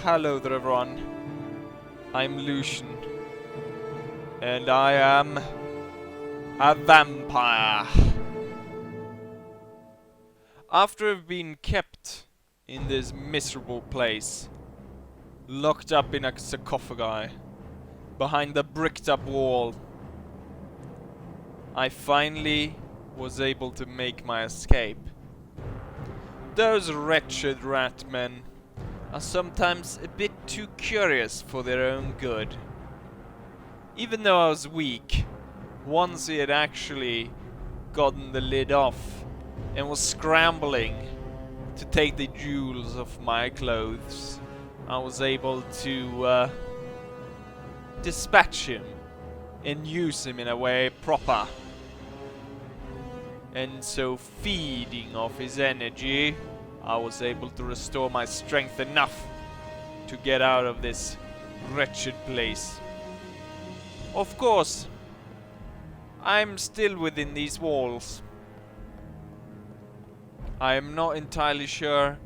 hello there everyone. I'm Lucian. And I am a vampire. After I've been kept in this miserable place, locked up in a sarcophagi, behind a bricked up wall, I finally was able to make my escape. Those wretched rat men are sometimes a bit too curious for their own good. Even though I was weak, once he had actually gotten the lid off and was scrambling to take the jewels off my clothes, I was able to dispatch him and use him in a way proper. And so, feeding off his energy, I was able to restore my strength enough to get out of this wretched place. Of course, I'm still within these walls. I am not entirely sure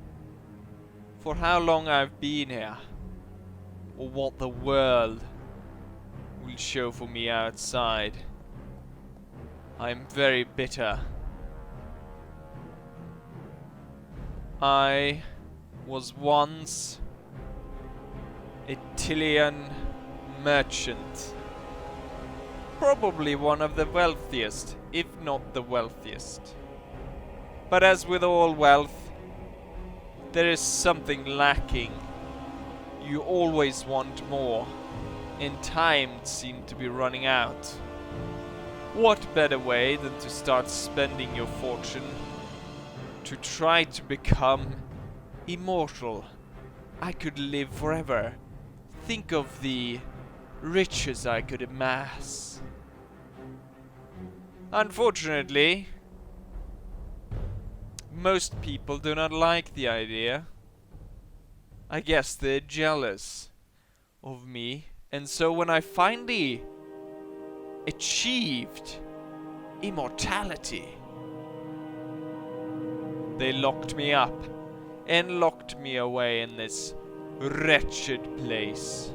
for how long I've been here, or what the world will show for me outside. I'm very bitter. I was once a Tillian merchant. Probably one of the wealthiest, if not the wealthiest. But as with all wealth, there is something lacking. You always want more, and time seemed to be running out. What better way than to start spending your fortune to try to become immortal? I could live forever. Think of the riches I could amass. Unfortunately, most people do not like the idea. I guess they're jealous of me, and so when I finally achieved immortality, they locked me up and locked me away in this wretched place.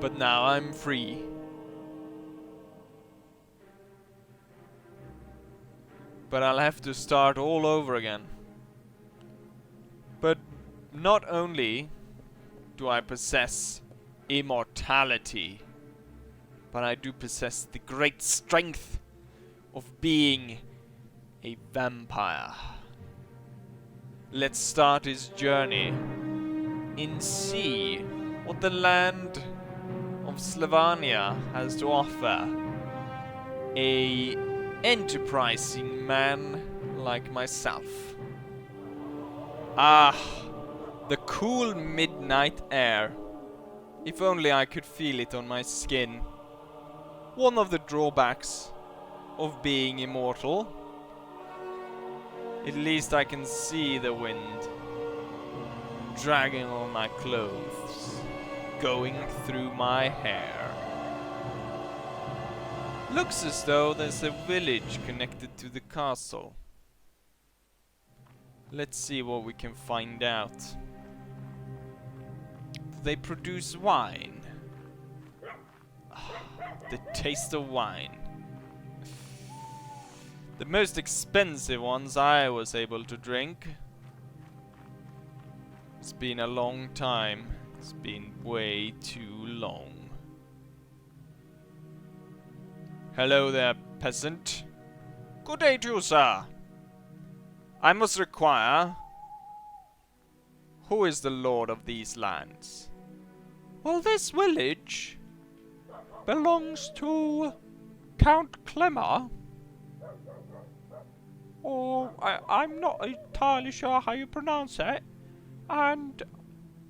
But now I'm free. But I'll have to start all over again. But not only do I possess immortality, but I do possess the great strength of being a vampire. Let's start his journey and see what the land of Slavania has to offer a enterprising man like myself. Ah, the cool midnight air. If only I could feel it on my skin. One of the drawbacks of being immortal. At least I can see the wind dragging on my clothes, going through my hair. Looks as though there's a village connected to the castle. Let's see what we can find out. They produce wine. The taste of wine. The most expensive ones I was able to drink. It's been a long time. It's been way too long. Hello there, peasant. Good day to you, sir. I must require... Who is the lord of these lands? Well, this village belongs to Count Clemmer. Or, I'm not entirely sure how you pronounce it. And,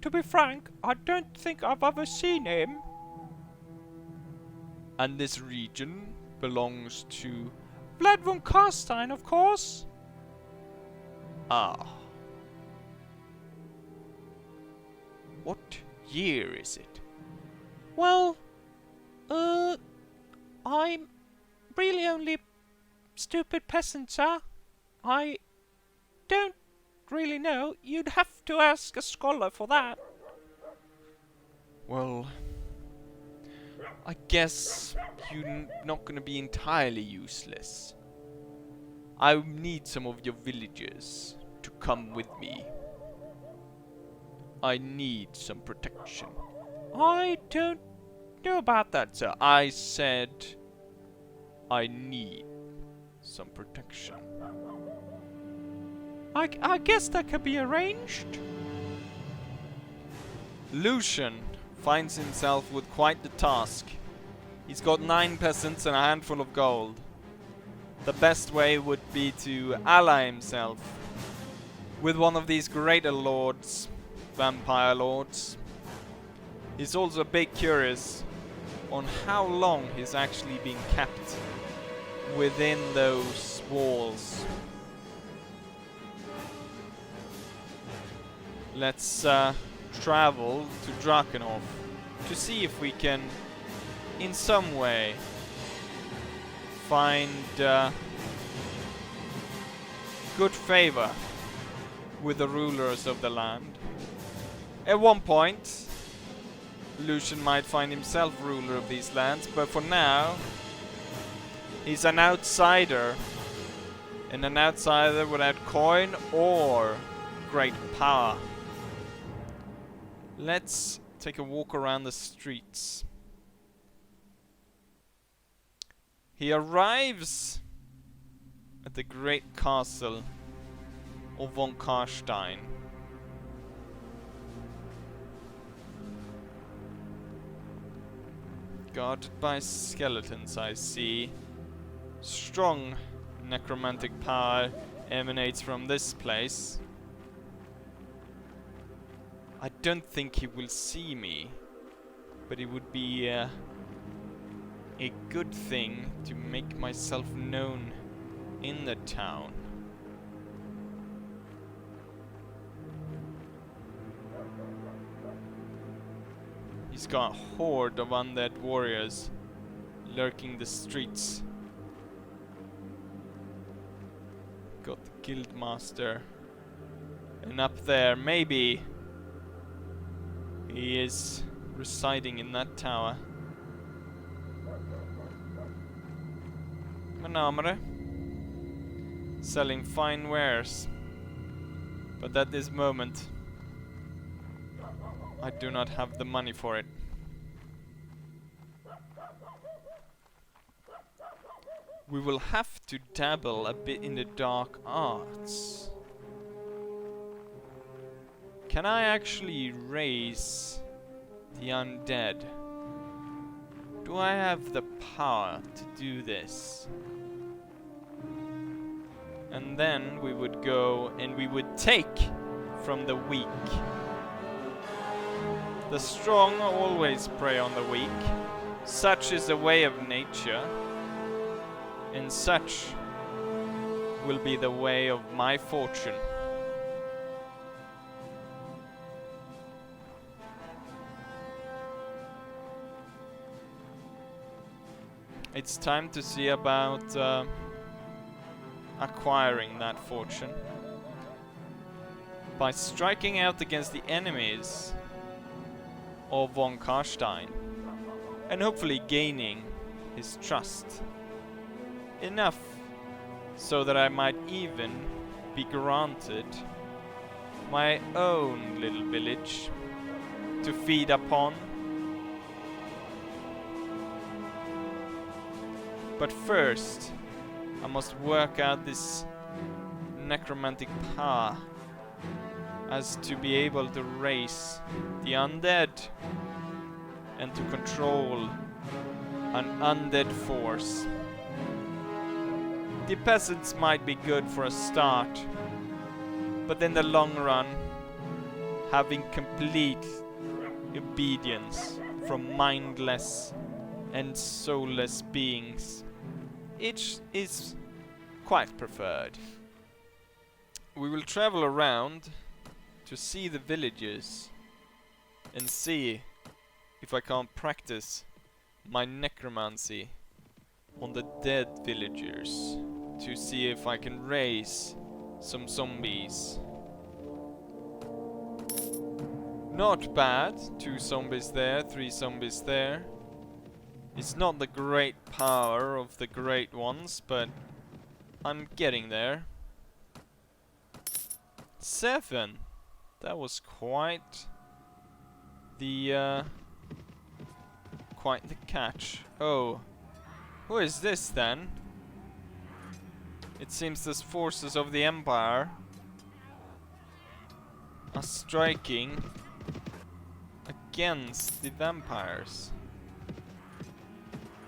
to be frank, I don't think I've ever seen him. And this region belongs to Vlad von Carstein, of course. Ah. What year is it? Well, I'm really only stupid peasant, sir. I don't really know. You'd have to ask a scholar for that. Well, I guess you're not gonna be entirely useless. I need some of your villagers to come with me. I need some protection. I don't know about that, sir. I said I need some protection. I guess that could be arranged. Lucian finds himself with quite the task. He's got 9 peasants and a handful of gold. The best way would be to ally himself with one of these greater lords, vampire lords. He's also a bit curious on how long he's actually been kept within those walls. Let's travel to Drakenhof to see if we can in some way find good favor with the rulers of the land. At one point Lucian might find himself ruler of these lands, but for now he's an outsider, and an outsider without coin or great power. Let's take a walk around the streets. He arrives at the great castle of von Karstein. Guarded by skeletons, I see. Strong necromantic power emanates from this place. I don't think he will see me, but it would be a good thing to make myself known in the town. He's got a horde of undead warriors lurking the streets. Got the guildmaster, and up there, maybe he is residing in that tower. An armorer selling fine wares, but at this moment I do not have the money for it. We will have to dabble a bit in the dark arts. Can I actually raise the undead? Do I have the power to do this? And then we would go and we would take from the weak. The strong always prey on the weak. Such is the way of nature. And such will be the way of my fortune. It's time to see about acquiring that fortune by striking out against the enemies of von Karstein and hopefully gaining his trust. Enough so that I might even be granted my own little village to feed upon. But first, I must work out this necromantic power as to be able to raise the undead and to control an undead force. The peasants might be good for a start, but in the long run, having complete obedience from mindless and soulless beings, it is quite preferred. We will travel around to see the villages and see if I can't practice my necromancy on the dead villagers to see if I can raise some zombies Not bad. 2 zombies there, 3 zombies there. It's not the great power of the great ones, but I'm getting there. 7. That was quite the catch. Oh, who is this then? It seems the forces of the Empire are striking against the vampires.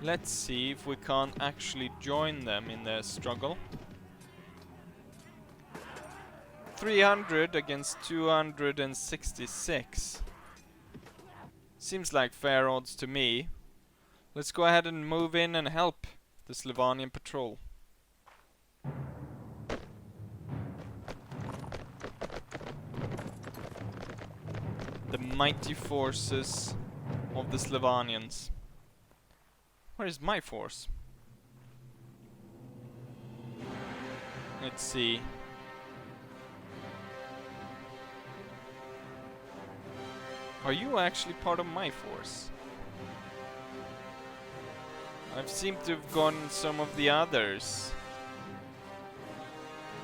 Let's see if we can't actually join them in their struggle. 300 against 266. Seems like fair odds to me. Let's go ahead and move in and help the Slavonian patrol. The mighty forces of the Slavonians. Where is my force? Let's see. Are you actually part of my force? I've seemed to have gotten some of the others.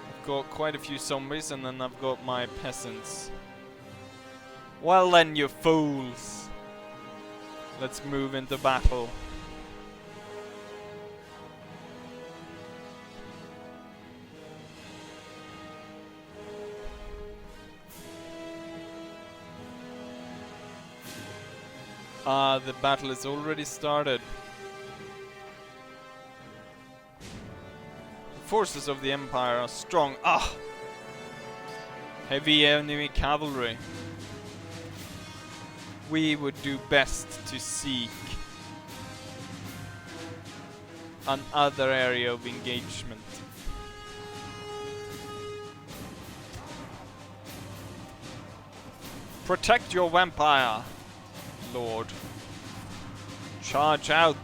I've got quite a few zombies and then I've got my peasants. Well then, you fools! Let's move into battle. Ah, the battle has already started. The forces of the Empire are strong. Ah! Heavy enemy cavalry. We would do best to seek another area of engagement. Protect your vampire, Lord. Charge out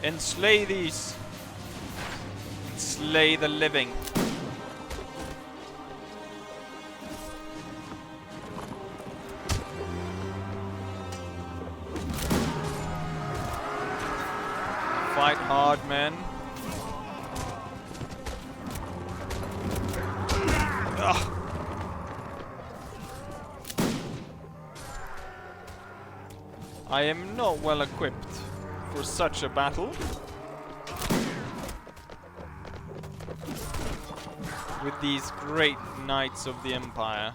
and slay these. Slay the living. Fight hard, men. Ugh. I am not well equipped for such a battle. With these great knights of the Empire.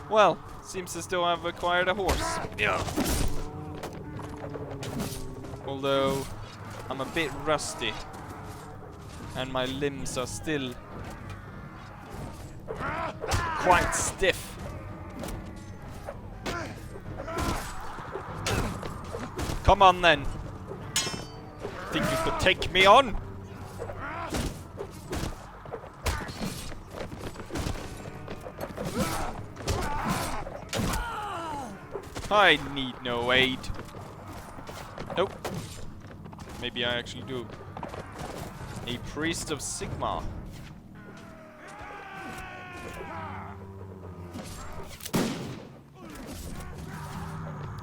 Well, seems as though I've acquired a horse. Yeah. Although I'm a bit rusty and my limbs are still quite stiff. Come on then. Think you could take me on? I need no aid. Nope. Maybe I actually do. A priest of Sigma.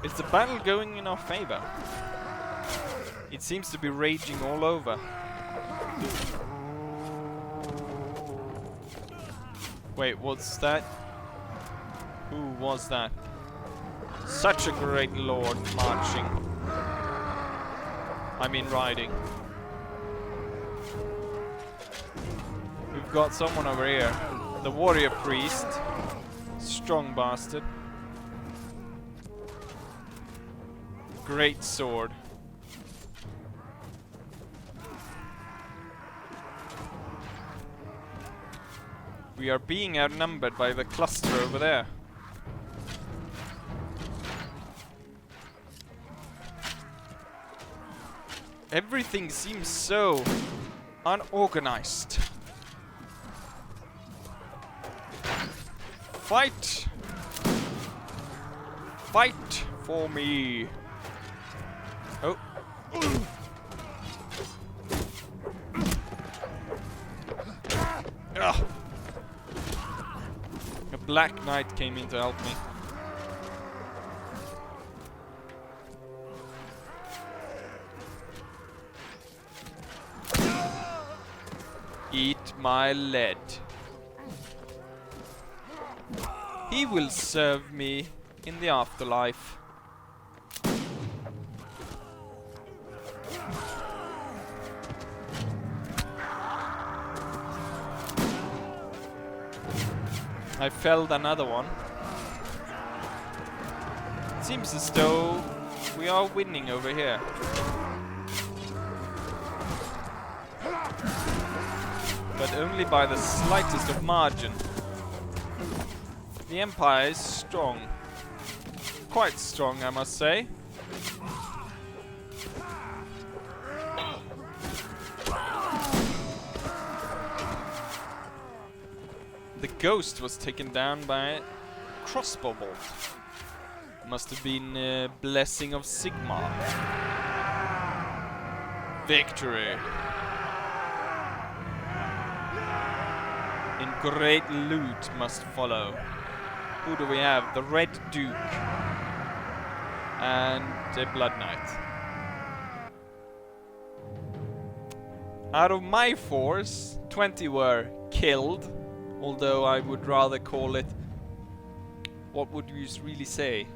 Is the battle going in our favor? It seems to be raging all over. Wait, what's that? Who was that? Such a great lord marching. I mean riding. We've got someone over here. The warrior priest. Strong bastard. Great sword. We are being outnumbered by the cluster over there. Everything seems so unorganized. Fight! Fight for me! Oh. Ugh. A Black Knight came in to help me. Eat my lead. He will serve me in the afterlife. I felled another one. Seems as though we are winning over here. But only by the slightest of margin. The Empire is strong. Quite strong, I must say. The ghost was taken down by a crossbow bolt. Must have been a blessing of Sigmar. Victory. And great loot must follow. Who do we have? The Red Duke. And a Blood Knight. Out of my force, 20 were killed. Although I would rather call it... What would you really say?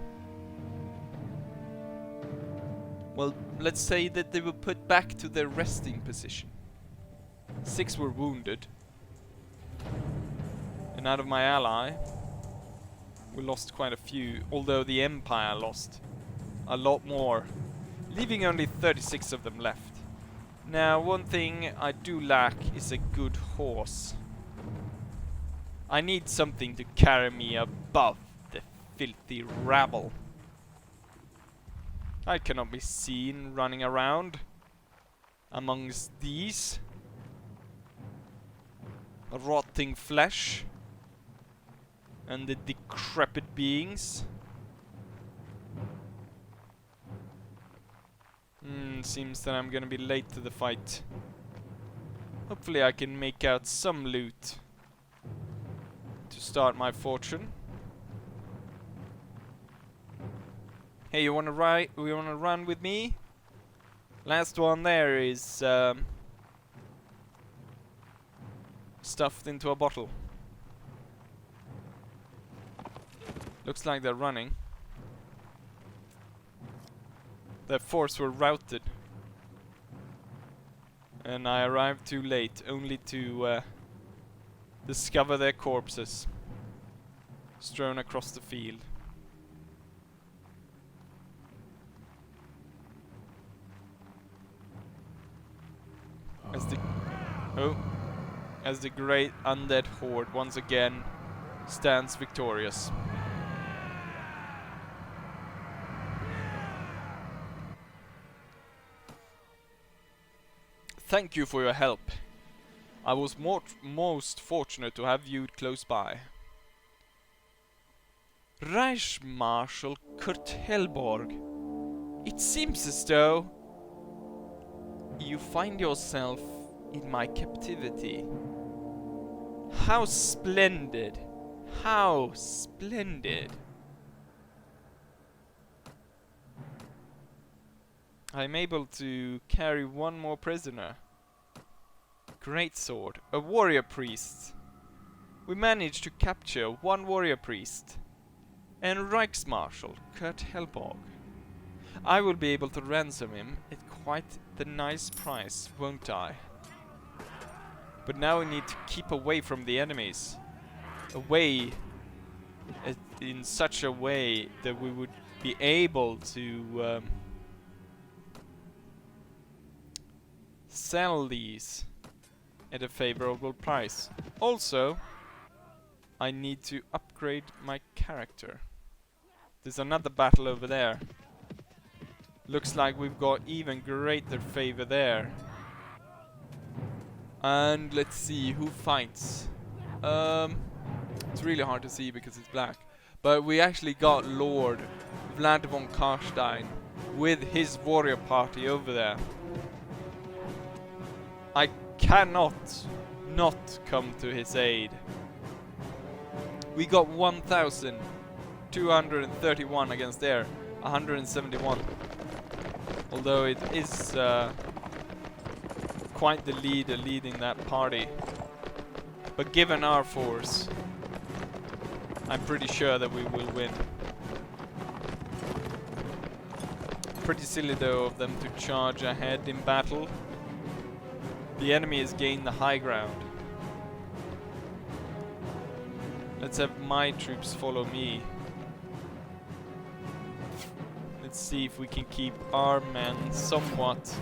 Well, let's say that they were put back to their resting position. 6 were wounded. And out of my ally, we lost quite a few. Although the Empire lost a lot more. Leaving only 36 of them left. Now, one thing I do lack is a good horse. I need something to carry me above the filthy rabble. I cannot be seen running around amongst these rotting flesh and the decrepit beings. Seems that I'm gonna be late to the fight. Hopefully I can make out some loot to start my fortune. Hey, you wanna run with me? Last one there is stuffed into a bottle. Looks like they're running. Their force were routed. And I arrived too late, only to discover their corpses strewn across the field. As the great undead horde once again stands victorious. Thank you for your help. I was most fortunate to have you close by. Reich Marshal Kurt Helborg. It seems as though you find yourself in my captivity. How splendid! How splendid! I'm able to carry one more prisoner. Great sword. A warrior priest. We managed to capture one warrior priest. And Reichsmarschall Kurt Helborg. I will be able to ransom him at quite the nice price, won't I? But now we need to keep away from the enemies. Away in such a way that we would be able to sell these at a favorable price. Also, I need to upgrade my character. There's another battle over there. Looks like we've got even greater favor there. And let's see who fights. It's really hard to see because it's black. But we actually got Lord Vlad von Karstein with his warrior party over there. I cannot not come to his aid. We got 1,231 against their 171. Although it is quite the leader leading that party. But given our force, I'm pretty sure that we will win. Pretty silly though of them to charge ahead in battle. The enemy has gained the high ground. Let's have my troops follow me. Let's see if we can keep our men somewhat,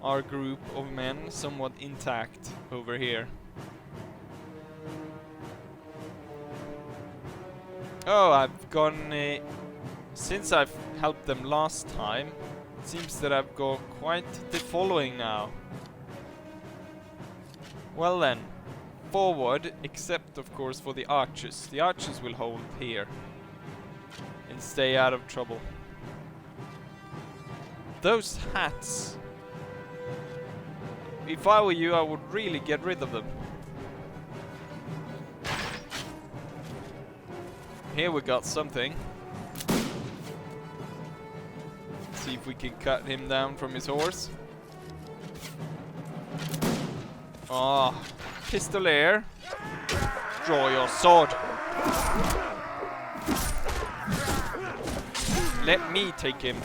our group of men somewhat intact over here. Oh, I've gone, since I've helped them last time, it seems that I've got quite the following now. Well then, forward, except of course for the archers. The archers will hold here and stay out of trouble. Those hats, if I were you, I would really get rid of them. Here we got something. See if we can cut him down from his horse. Ah, pistolier. Draw your sword. Let me take him.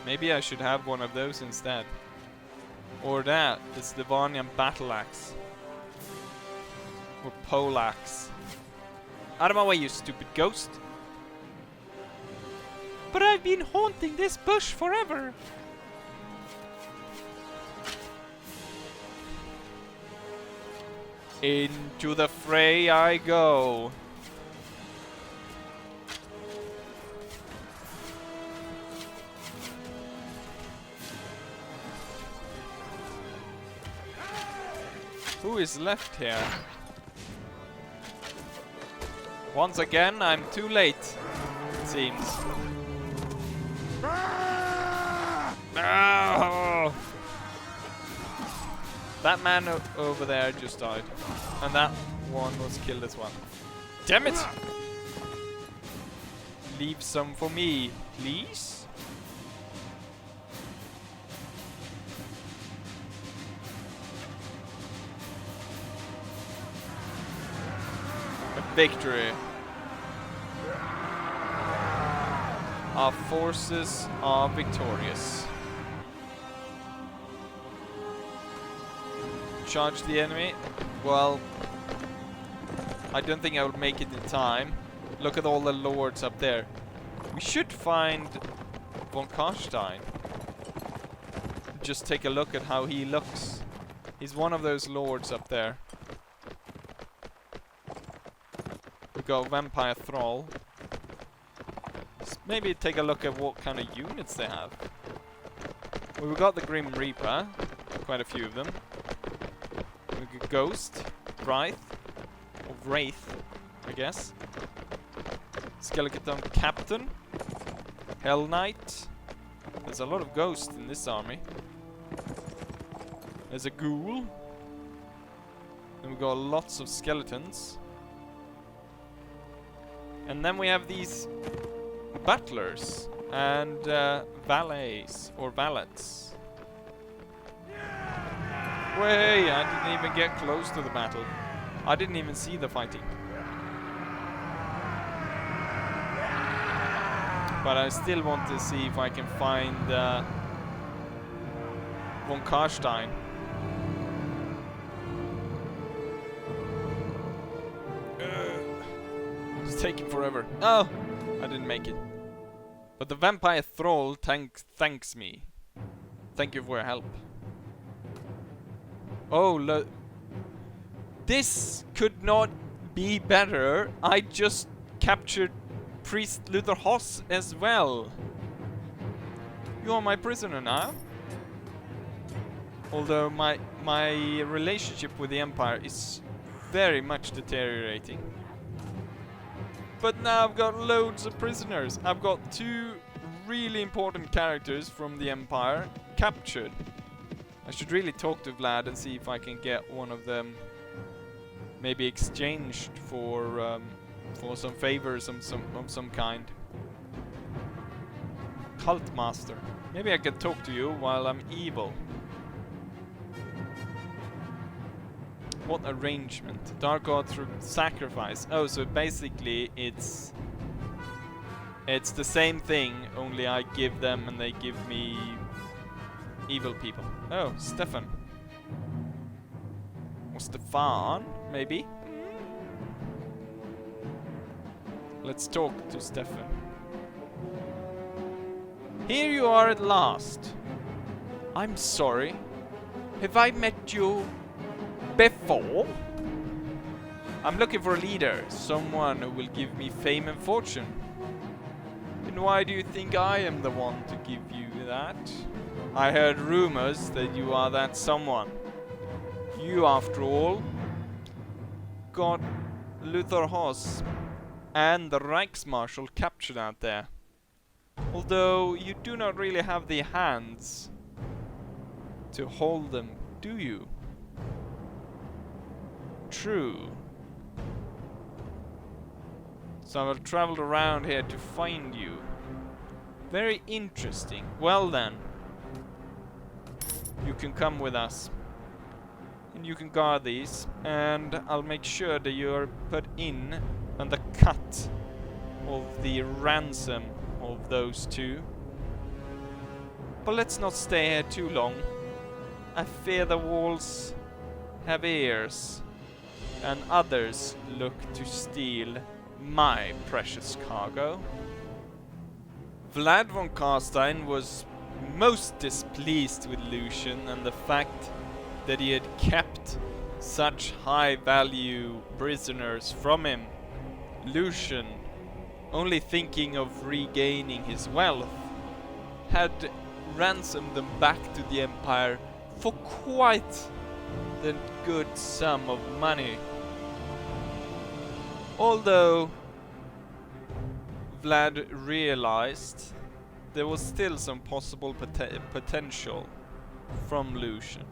Maybe I should have one of those instead. Or that, the Slavonian battle axe. Or poleaxe. Out of my way, you stupid ghost. But I've been haunting this bush forever. Into the fray I go. Who is left here? Once again, I'm too late, it seems. No! That man over there just died. And that one was killed as well. Damn it! Leave some for me, please. A victory. Our forces are victorious. Charge the enemy. Well, I don't think I will make it in time. Look at all the lords up there. We should find von Karstein. Just take a look at how he looks. He's one of those lords up there. We got Vampire Thrall. Maybe take a look at what kind of units they have. Well, we got the Grim Reaper, quite a few of them. We got Ghost, Wraith, or Wraith, I guess. Skeleton Captain, Hell Knight. There's a lot of ghosts in this army. There's a Ghoul. Then we got lots of skeletons. And then we have these butlers and valets or valets. Way, I didn't even get close to the battle. I didn't even see the fighting. But I still want to see if I can find von Karstein. It's taking forever. Oh, I didn't make it. But the Vampire Thrall thanks me. Thank you for your help. Oh, this could not be better. I just captured Priest Luther Hoss as well. You are my prisoner now. Although my relationship with the Empire is very much deteriorating. But now I've got loads of prisoners. I've got 2 really important characters from the Empire captured. I should really talk to Vlad and see if I can get one of them maybe exchanged for some favors of some kind. Cult Master. Maybe I can talk to you while I'm evil. What arrangement? Dark God through sacrifice. Oh, so basically it's the same thing, only I give them and they give me evil people. Oh, Stefan. Or Stefan, maybe? Let's talk to Stefan. Here you are at last. I'm sorry. Have I met you before? I'm looking for a leader, someone who will give me fame and fortune. And why do you think I am the one to give you that? I heard rumors that you are that someone. You, after all, got Luther Haas and the Reichsmarshal captured out there. Although you do not really have the hands to hold them, do you? True. So I've traveled around here to find you. Very interesting. Well then, you can come with us. And you can guard these, and I'll make sure that you're put in on the cut of the ransom of those two. But let's not stay here too long. I fear the walls have ears, and others look to steal my precious cargo. Vlad von Carstein was most displeased with Lucian and the fact that he had kept such high value prisoners from him. Lucian, only thinking of regaining his wealth, had ransomed them back to the Empire for quite the good sum of money. Although Vlad realized there was still some possible potential from Lucian.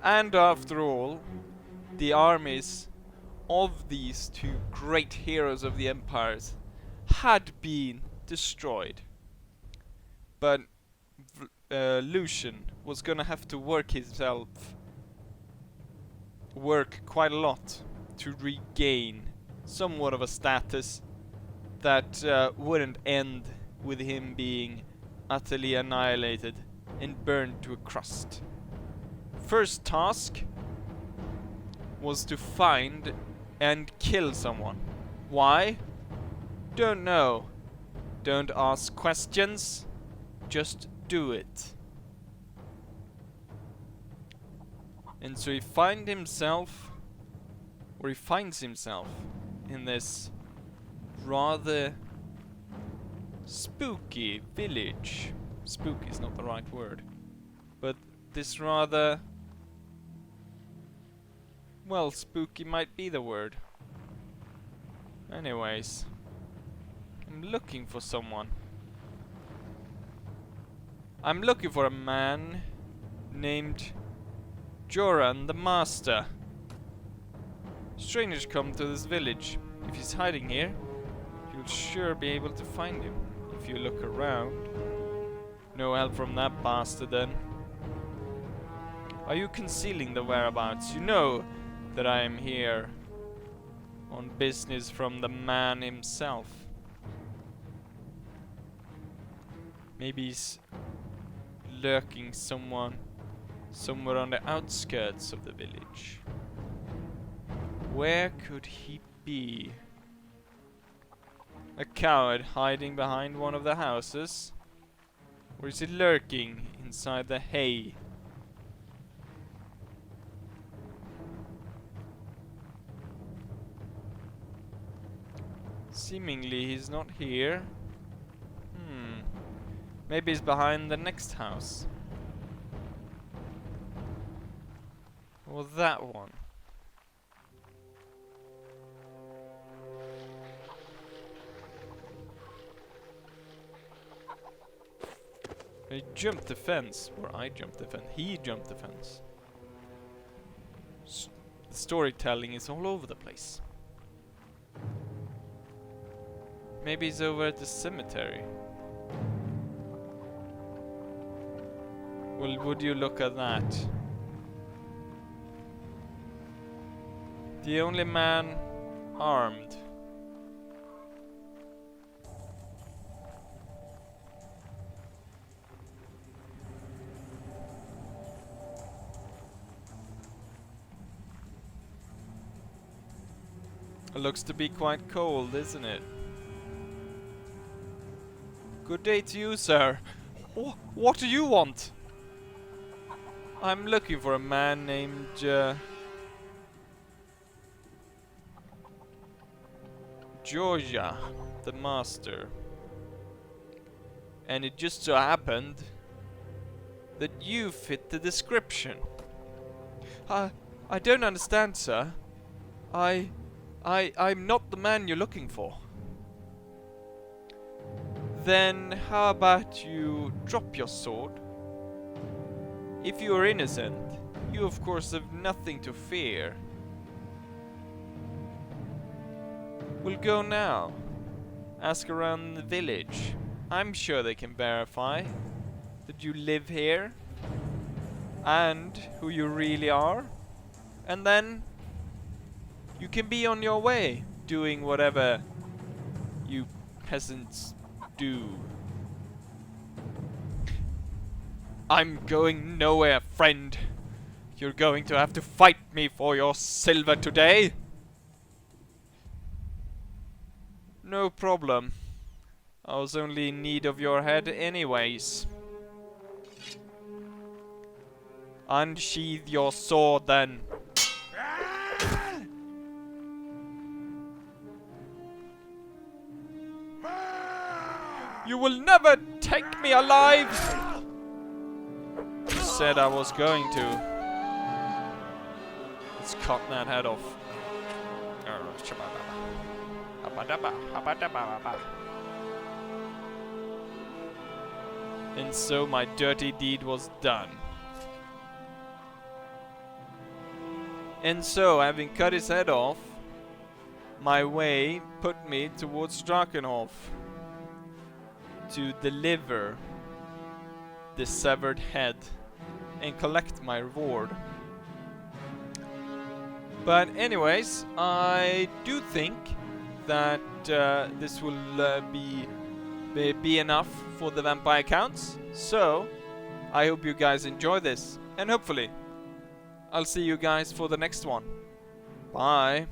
And after all, the armies of these two great heroes of the empires had been destroyed. But Lucian was gonna have to work quite a lot to regain somewhat of a status that wouldn't end with him being utterly annihilated and burned to a crust. First task was to find and kill someone. Why? Don't know. Don't ask questions. Just do it. And so he finds himself in this rather spooky village. Spooky is not the right word. But this rather... well, spooky might be the word. Anyways, I'm looking for someone. I'm looking for a man named Joran the Master. Strangers come to this village. If he's hiding here, you'll sure be able to find him if you look around. No help from that bastard then. Are you concealing the whereabouts? You know that I am here on business from the man himself. Maybe he's lurking somewhere on the outskirts of the village. Where could he be? A coward hiding behind one of the houses? Or is he lurking inside the hay? Seemingly he's not here. Maybe he's behind the next house. Or that one. He jumped the fence, or I jumped the fence. He jumped the fence. The storytelling is all over the place. Maybe he's over at the cemetery. Well, would you look at that? The only man armed. It looks to be quite cold, isn't it? Good day to you, sir. What do you want? I'm looking for a man named Georgia, the master. And it just so happened that you fit the description. I don't understand, sir. I'm not the man you're looking for. Then how about you drop your sword? If you are innocent, you of course have nothing to fear. We'll go now. Ask around the village. I'm sure they can verify that you live here and who you really are. And then you can be on your way, doing whatever you peasants do. I'm going nowhere, friend. You're going to have to fight me for your silver today. No problem. I was only in need of your head anyways. Unsheath your sword then. You will never take me alive! You said I was going to. Let's cut that head off. And so my dirty deed was done. And so, having cut his head off, my way put me towards Drakenhof to deliver the severed head and collect my reward. But anyways, I do think that this will be enough for the vampire counts. So I hope you guys enjoy this, and hopefully I'll see you guys for the next one. Bye.